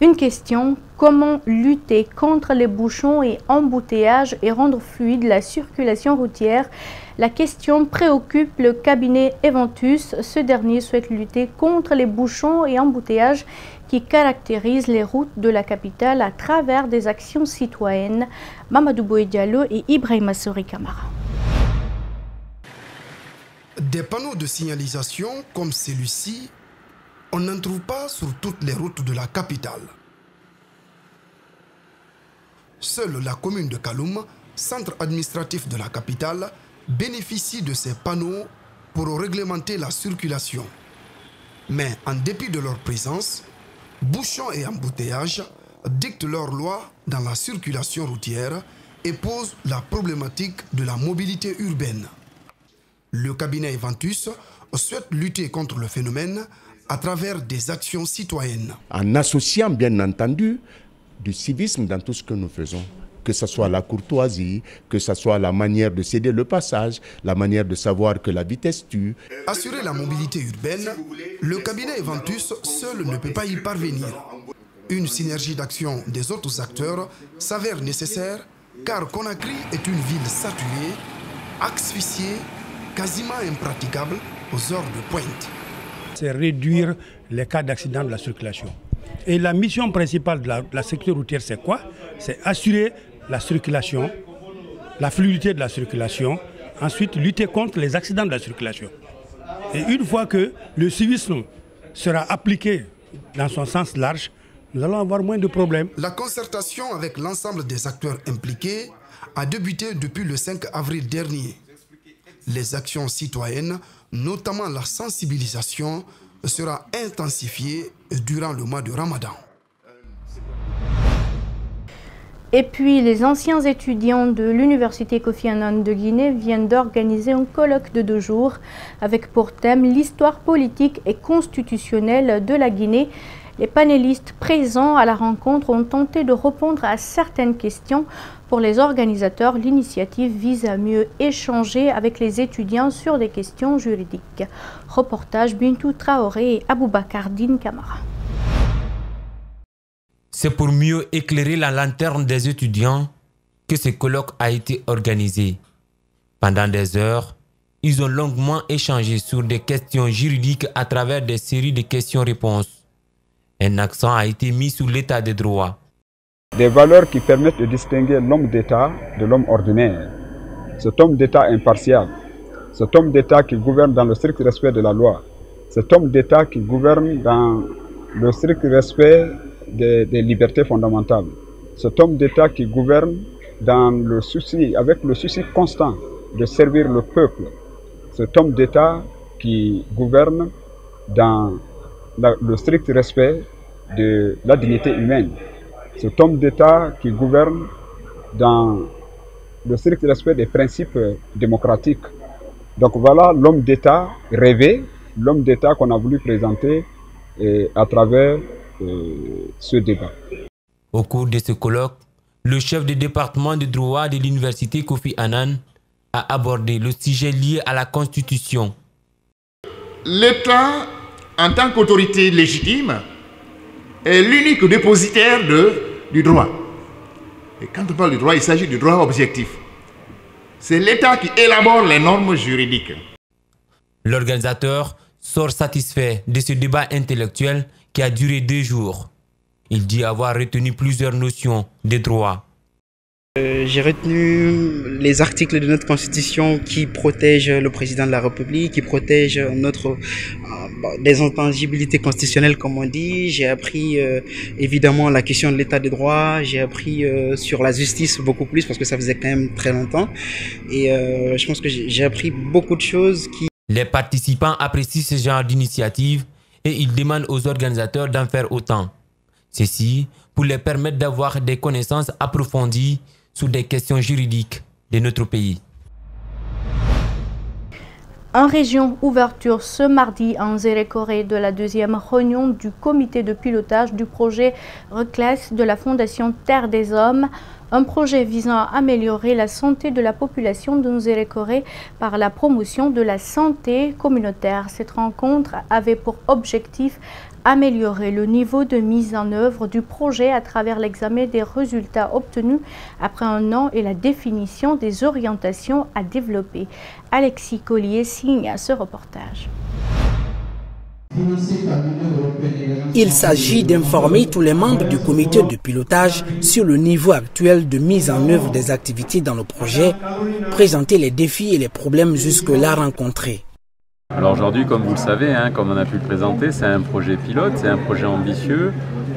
Une question, comment lutter contre les bouchons et embouteillages et rendre fluide la circulation routière? La question préoccupe le cabinet Eventus. Ce dernier souhaite lutter contre les bouchons et embouteillages qui caractérisent les routes de la capitale à travers des actions citoyennes. Mamadou Boye Diallo et Ibrahima Sori Kamara. Des panneaux de signalisation comme celui-ci, on n'en trouve pas sur toutes les routes de la capitale. Seule la commune de Kaloum, centre administratif de la capitale, bénéficie de ces panneaux pour réglementer la circulation. Mais en dépit de leur présence, bouchons et embouteillages dictent leurs lois dans la circulation routière et posent la problématique de la mobilité urbaine. Le cabinet Eventus souhaite lutter contre le phénomène à travers des actions citoyennes. En associant bien entendu du civisme dans tout ce que nous faisons, que ce soit la courtoisie, que ce soit la manière de céder le passage, la manière de savoir que la vitesse tue. Assurer la mobilité urbaine, le cabinet Eventus seul ne peut pas y parvenir. Une synergie d'action des autres acteurs s'avère nécessaire car Conakry est une ville saturée, asphyxiée, quasiment impraticable aux heures de pointe. C'est réduire les cas d'accident de la circulation. Et la mission principale de la sécurité routière, c'est quoi? C'est assurer la circulation, la fluidité de la circulation, ensuite lutter contre les accidents de la circulation. Et une fois que le civisme sera appliqué dans son sens large, nous allons avoir moins de problèmes. La concertation avec l'ensemble des acteurs impliqués a débuté depuis le 5 avril dernier. Les actions citoyennes, notamment la sensibilisation, sera intensifiée durant le mois de Ramadan. Et puis, les anciens étudiants de l'Université Kofi Annan de Guinée viennent d'organiser un colloque de 2 jours avec pour thème l'histoire politique et constitutionnelle de la Guinée. Les panélistes présents à la rencontre ont tenté de répondre à certaines questions. Pour les organisateurs, l'initiative vise à mieux échanger avec les étudiants sur des questions juridiques. Reportage Bintou Traoré et Aboubakar Din Kamara. C'est pour mieux éclairer la lanterne des étudiants que ce colloque a été organisé. Pendant des heures, ils ont longuement échangé sur des questions juridiques à travers des séries de questions-réponses. Un accent a été mis sur l'état de droit. Des valeurs qui permettent de distinguer l'homme d'État de l'homme ordinaire. Cet homme d'État impartial, cet homme d'État qui gouverne dans le strict respect de la loi, cet homme d'État qui gouverne dans le strict respect des libertés fondamentales, cet homme d'État qui gouverne avec le souci constant de servir le peuple, cet homme d'État qui gouverne dans le strict respect de la dignité humaine, cet homme d'État qui gouverne dans le strict respect des principes démocratiques. Donc voilà l'homme d'État rêvé, l'homme d'État qu'on a voulu présenter à travers ce débat. Au cours de ce colloque, le chef du département de droit de l'Université Kofi Annan a abordé le sujet lié à la Constitution. L'État, en tant qu'autorité légitime, est l'unique dépositaire du droit. Et quand on parle du droit, il s'agit du droit objectif. C'est l'État qui élabore les normes juridiques. L'organisateur sort satisfait de ce débat intellectuel qui a duré 2 jours. Il dit avoir retenu plusieurs notions de droit. J'ai retenu les articles de notre constitution qui protègent le président de la République, qui protègent des intangibilités constitutionnelles comme on dit. J'ai appris évidemment la question de l'état de droit, j'ai appris sur la justice beaucoup plus parce que ça faisait quand même très longtemps. Et je pense que j'ai appris beaucoup de choses qui... Les participants apprécient ce genre d'initiative et ils demandent aux organisateurs d'en faire autant. Ceci pour les permettre d'avoir des connaissances approfondies sur des questions juridiques de notre pays. En région, ouverture ce mardi en Zérékoré de la 2e réunion du comité de pilotage du projet Reclasse de la Fondation Terre des Hommes, un projet visant à améliorer la santé de la population de Zérékoré par la promotion de la santé communautaire. Cette rencontre avait pour objectif améliorer le niveau de mise en œuvre du projet à travers l'examen des résultats obtenus après un an et la définition des orientations à développer. Alexis Collier signe ce reportage. Il s'agit d'informer tous les membres du comité de pilotage sur le niveau actuel de mise en œuvre des activités dans le projet, présenter les défis et les problèmes jusque-là rencontrés. Alors aujourd'hui, comme vous le savez, comme on a pu le présenter, c'est un projet pilote, c'est un projet ambitieux.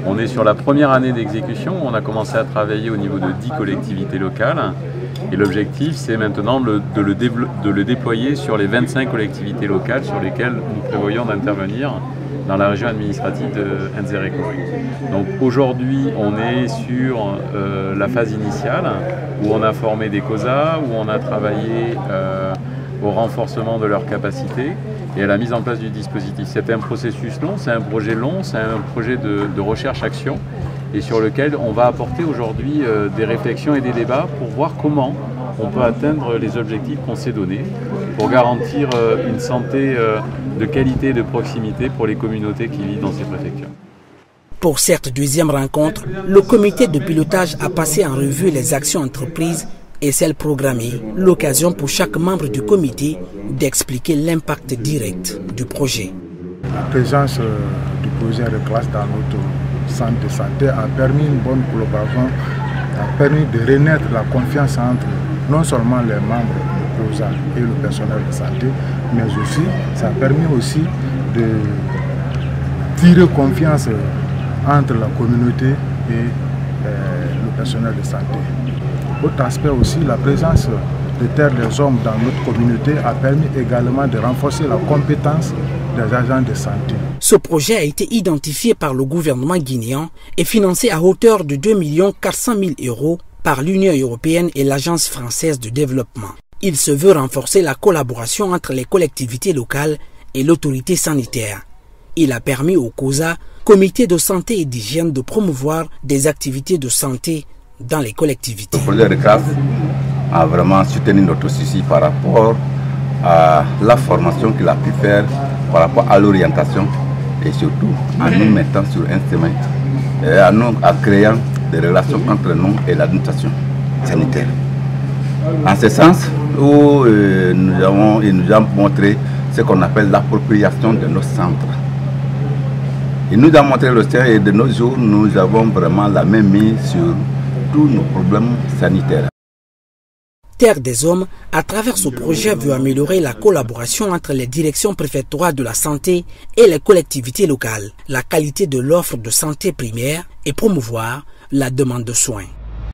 On est sur la première année d'exécution, on a commencé à travailler au niveau de 10 collectivités locales. Et l'objectif, c'est maintenant de le déployer sur les 25 collectivités locales sur lesquelles nous prévoyons d'intervenir dans la région administrative de Nzéréko. Donc aujourd'hui, on est sur la phase initiale où on a formé des COSA, où on a travaillé au renforcement de leurs capacités et à la mise en place du dispositif. C'est un processus long, c'est un projet long, c'est un projet de recherche-action et sur lequel on va apporter aujourd'hui des réflexions et des débats pour voir comment on peut atteindre les objectifs qu'on s'est donnés pour garantir une santé de qualité et de proximité pour les communautés qui vivent dans ces préfectures. Pour cette deuxième rencontre, le comité de pilotage a passé en revue les actions entreprises et celles programmées, l'occasion pour chaque membre du comité d'expliquer l'impact direct du projet. La présence du projet de classe dans notre centre de santé a permis une bonne collaboration, a permis de renaître la confiance entre non seulement les membres du COSA et le personnel de santé, mais aussi ça a permis aussi de tirer confiance entre la communauté et le personnel de santé. Autre aspect aussi, la présence de terre des hommes dans notre communauté a permis également de renforcer la compétence des agents de santé. Ce projet a été identifié par le gouvernement guinéen et financé à hauteur de 2 400 000 € par l'Union européenne et l'Agence française de développement. Il se veut renforcer la collaboration entre les collectivités locales et l'autorité sanitaire. Il a permis au COSA, Comité de santé et d'hygiène, de promouvoir des activités de santé dans les collectivités. Le projet de classe a vraiment soutenu notre souci par rapport à la formation qu'il a pu faire, par rapport à l'orientation et surtout en nous mettant sur un chemin et en créant des relations entre nous et l'administration sanitaire. En ce sens, où nous avons montré ce qu'on appelle l'appropriation de nos centres. Il nous a montré le sien et de nos jours, nous avons vraiment la même mise sur tous nos problèmes sanitaires. Terre des Hommes, à travers ce projet, veut améliorer la collaboration entre les directions préfectorales de la santé et les collectivités locales, la qualité de l'offre de santé primaire et promouvoir la demande de soins.